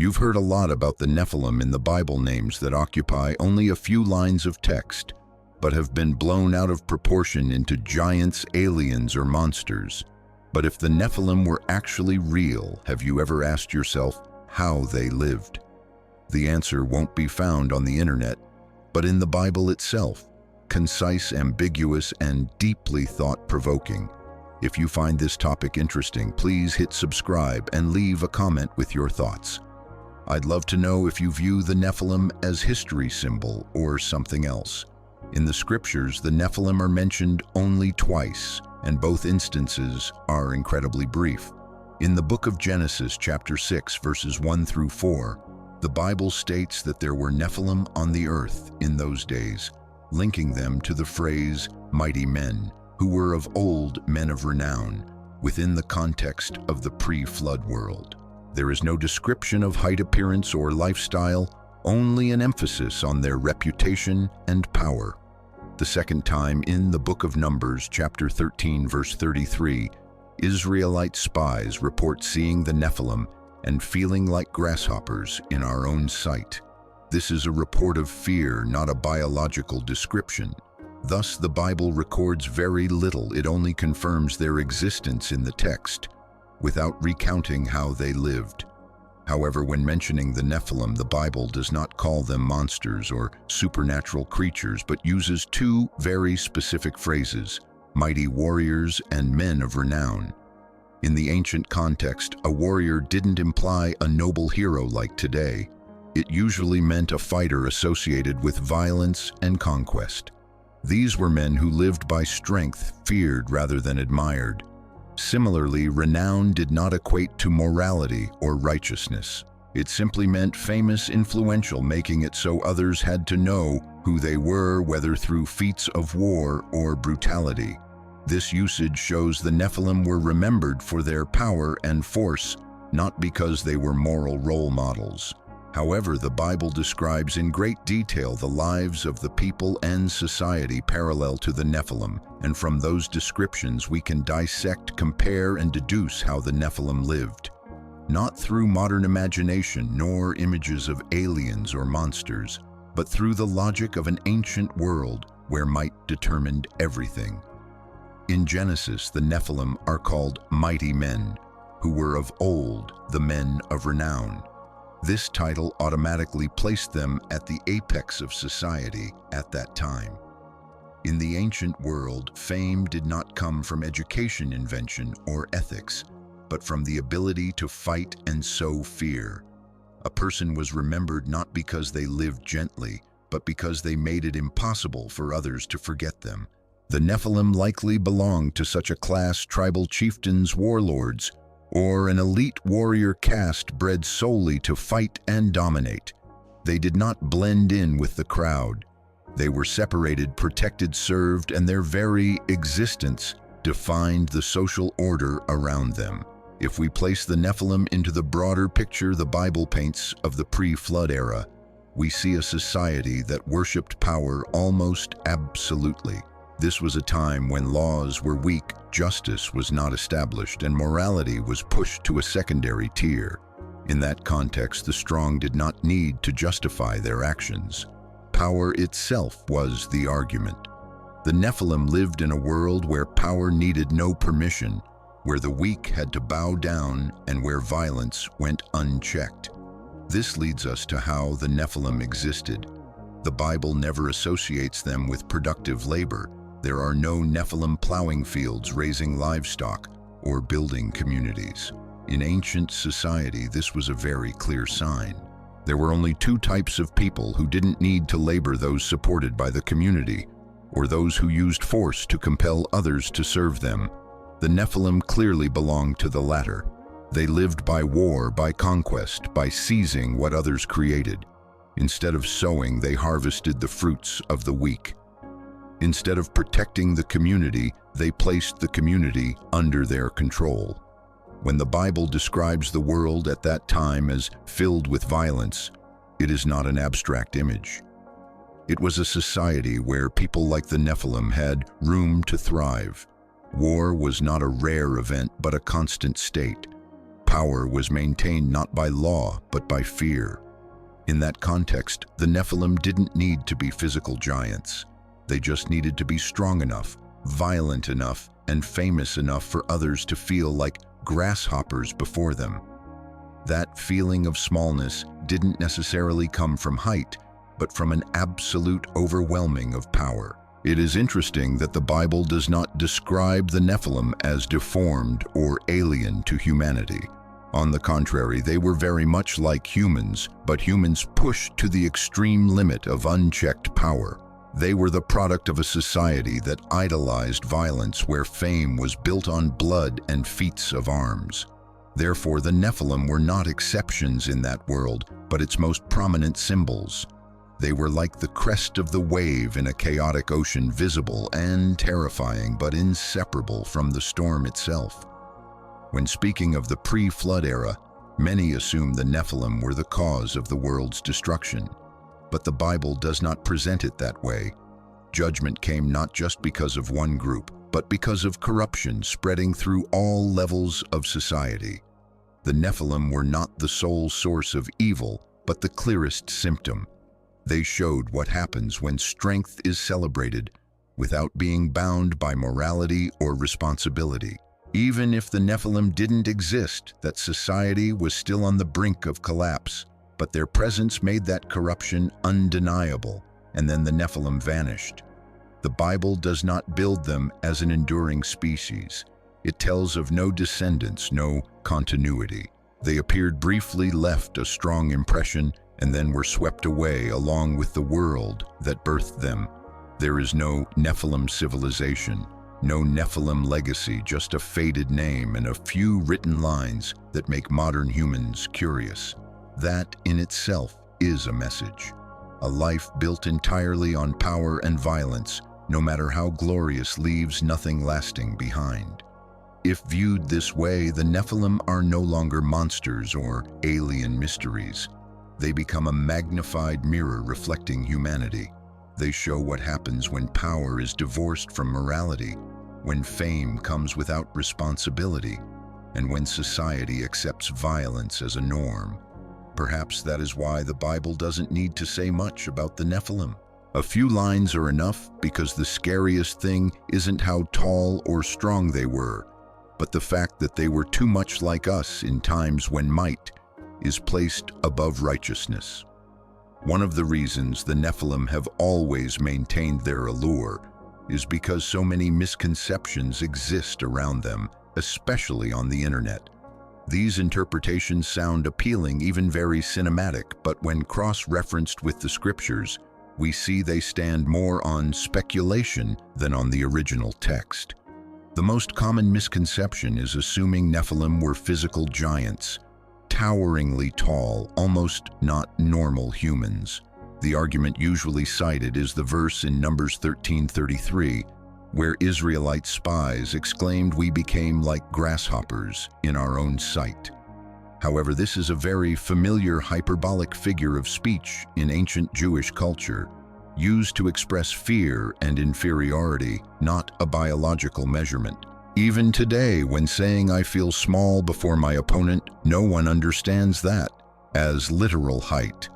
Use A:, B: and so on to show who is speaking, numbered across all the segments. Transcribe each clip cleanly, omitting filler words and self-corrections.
A: You've heard a lot about the Nephilim in the Bible, names that occupy only a few lines of text, but have been blown out of proportion into giants, aliens, or monsters. But if the Nephilim were actually real, have you ever asked yourself how they lived? The answer won't be found on the internet, but in the Bible itself, concise, ambiguous, and deeply thought-provoking. If you find this topic interesting, please hit subscribe and leave a comment with your thoughts. I'd love to know if you view the Nephilim as history symbol or something else. In the scriptures, the Nephilim are mentioned only twice, and both instances are incredibly brief. In the book of Genesis, chapter 6, verses 1 through 4, the Bible states that there were Nephilim on the earth in those days, linking them to the phrase mighty men, who were of old men of renown, within the context of the pre-flood world. There is no description of height, appearance, or lifestyle, only an emphasis on their reputation and power. The second time, in the book of Numbers, chapter 13, verse 33, Israelite spies report seeing the Nephilim and feeling like grasshoppers in our own sight. This is a report of fear, not a biological description. Thus, the Bible records very little. It only confirms their existence in the text, without recounting how they lived. However, when mentioning the Nephilim, the Bible does not call them monsters or supernatural creatures, but uses two very specific phrases: mighty warriors and men of renown. In the ancient context, a warrior didn't imply a noble hero like today. It usually meant a fighter associated with violence and conquest. These were men who lived by strength, feared rather than admired. Similarly, renown did not equate to morality or righteousness. It simply meant famous, influential, making it so others had to know who they were, whether through feats of war or brutality. This usage shows the Nephilim were remembered for their power and force, not because they were moral role models. However, the Bible describes in great detail the lives of the people and society parallel to the Nephilim, and from those descriptions we can dissect, compare, and deduce how the Nephilim lived. Not through modern imagination nor images of aliens or monsters, but through the logic of an ancient world where might determined everything. In Genesis, the Nephilim are called mighty men, who were of old the men of renown. This title automatically placed them at the apex of society at that time. In the ancient world, fame did not come from education, invention, or ethics, but from the ability to fight and sow fear. A person was remembered not because they lived gently, but because they made it impossible for others to forget them. The Nephilim likely belonged to such a class: tribal chieftains, warlords, or an elite warrior caste bred solely to fight and dominate. They did not blend in with the crowd. They were separated, protected, served, and their very existence defined the social order around them. If we place the Nephilim into the broader picture the Bible paints of the pre-flood era, we see a society that worshipped power almost absolutely. This was a time when laws were weak, justice was not established, and morality was pushed to a secondary tier. In that context, the strong did not need to justify their actions. Power itself was the argument. The Nephilim lived in a world where power needed no permission, where the weak had to bow down, and where violence went unchecked. This leads us to how the Nephilim existed. The Bible never associates them with productive labor. There are no Nephilim plowing fields, raising livestock, or building communities. In ancient society, this was a very clear sign. There were only two types of people who didn't need to labor: those supported by the community, or those who used force to compel others to serve them. The Nephilim clearly belonged to the latter. They lived by war, by conquest, by seizing what others created. Instead of sowing, they harvested the fruits of the weak. Instead of protecting the community, they placed the community under their control. When the Bible describes the world at that time as filled with violence, it is not an abstract image. It was a society where people like the Nephilim had room to thrive. War was not a rare event, but a constant state. power was maintained not by law, but by fear. In that context, the Nephilim didn't need to be physical giants. They just needed to be strong enough, violent enough, and famous enough for others to feel like grasshoppers before them. That feeling of smallness didn't necessarily come from height, but from an absolute overwhelming of power. It is interesting that the Bible does not describe the Nephilim as deformed or alien to humanity. On the contrary, they were very much like humans, but humans pushed to the extreme limit of unchecked power. They were the product of a society that idolized violence, where fame was built on blood and feats of arms. Therefore, the Nephilim were not exceptions in that world, but its most prominent symbols. They were like the crest of the wave in a chaotic ocean, visible and terrifying, but inseparable from the storm itself. When speaking of the pre-flood era, many assume the Nephilim were the cause of the world's destruction. But the Bible does not present it that way. Judgment came not just because of one group, but because of corruption spreading through all levels of society. The Nephilim were not the sole source of evil, but the clearest symptom. They showed what happens when strength is celebrated without being bound by morality or responsibility. Even if the Nephilim didn't exist, that society was still on the brink of collapse, but their presence made that corruption undeniable, and then the Nephilim vanished. The Bible does not build them as an enduring species. It tells of no descendants, no continuity. They appeared briefly, left a strong impression, and then were swept away along with the world that birthed them. There is no Nephilim civilization, no Nephilim legacy, just a faded name and a few written lines that make modern humans curious. That in itself is a message. A life built entirely on power and violence, no matter how glorious, leaves nothing lasting behind. If viewed this way, the Nephilim are no longer monsters or alien mysteries. They become a magnified mirror reflecting humanity. They show what happens when power is divorced from morality, when fame comes without responsibility, and when society accepts violence as a norm. Perhaps that is why the Bible doesn't need to say much about the Nephilim. A few lines are enough, because the scariest thing isn't how tall or strong they were, but the fact that they were too much like us in times when might is placed above righteousness. One of the reasons the Nephilim have always maintained their allure is because so many misconceptions exist around them, especially on the internet. These interpretations sound appealing, even very cinematic, but when cross-referenced with the scriptures, we see they stand more on speculation than on the original text. The most common misconception is assuming Nephilim were physical giants, toweringly tall, almost not normal humans. The argument usually cited is the verse in Numbers 13:33, where Israelite spies exclaimed, "We became like grasshoppers in our own sight." However, this is a very familiar hyperbolic figure of speech in ancient Jewish culture, used to express fear and inferiority, not a biological measurement. Even today, when saying "I feel small before my opponent," no one understands that as literal height.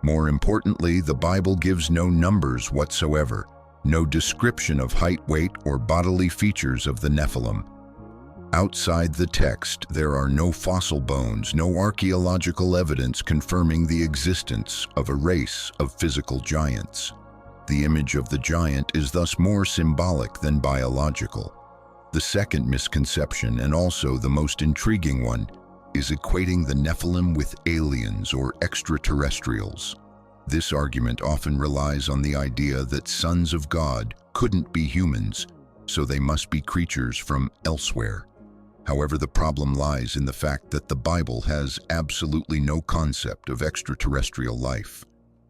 A: More importantly, the Bible gives no numbers whatsoever, no description of height, weight, or bodily features of the Nephilim. Outside the text, there are no fossil bones, no archaeological evidence confirming the existence of a race of physical giants. The image of the giant is thus more symbolic than biological. The second misconception, and also the most intriguing one, is equating the Nephilim with aliens or extraterrestrials. This argument often relies on the idea that sons of God couldn't be humans, so they must be creatures from elsewhere. However, the problem lies in the fact that the Bible has absolutely no concept of extraterrestrial life.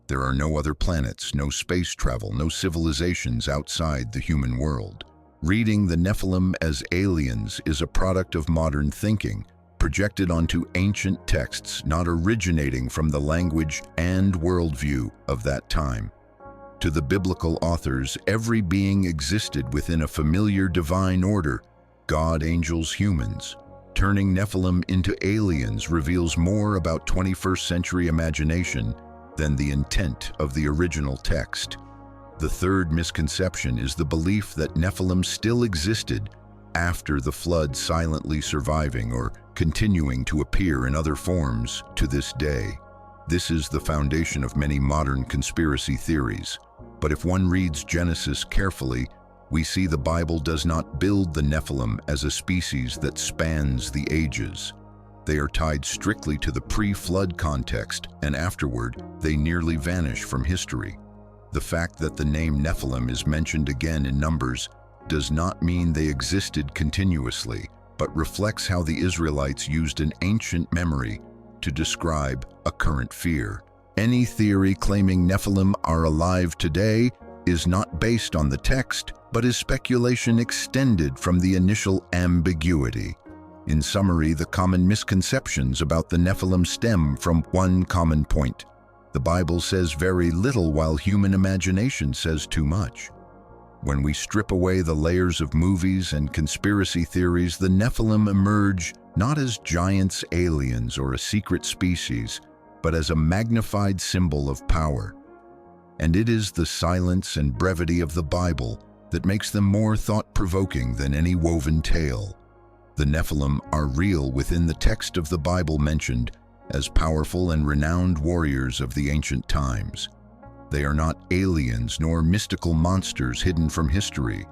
A: There are no other planets, no space travel, no civilizations outside the human world. Reading the Nephilim as aliens is a product of modern thinking, projected onto ancient texts not originating from the language and worldview of that time. To the biblical authors, every being existed within a familiar divine order: God, angels, humans. Turning Nephilim into aliens reveals more about 21st century imagination than the intent of the original text. The third misconception is the belief that Nephilim still existed after the flood, silently surviving or continuing to appear in other forms to this day. This is the foundation of many modern conspiracy theories. But if one reads Genesis carefully, we see the Bible does not build the Nephilim as a species that spans the ages. They are tied strictly to the pre-flood context, and afterward, they nearly vanish from history. The fact that the name Nephilim is mentioned again in Numbers does not mean they existed continuously, but reflects how the Israelites used an ancient memory to describe a current fear. Any theory claiming Nephilim are alive today is not based on the text, but is speculation extended from the initial ambiguity. In summary, the common misconceptions about the Nephilim stem from one common point. The Bible says very little while human imagination says too much. When we strip away the layers of movies and conspiracy theories, the Nephilim emerge not as giants, aliens, or a secret species, but as a magnified symbol of power. And it is the silence and brevity of the Bible that makes them more thought-provoking than any woven tale. The Nephilim are real within the text of the Bible, mentioned as powerful and renowned warriors of the ancient times. They are not aliens nor mystical monsters hidden from history.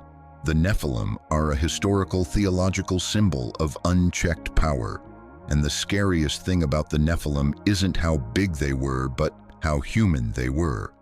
A: The Nephilim are a historical theological symbol of unchecked power. And the scariest thing about the Nephilim isn't how big they were, but how human they were.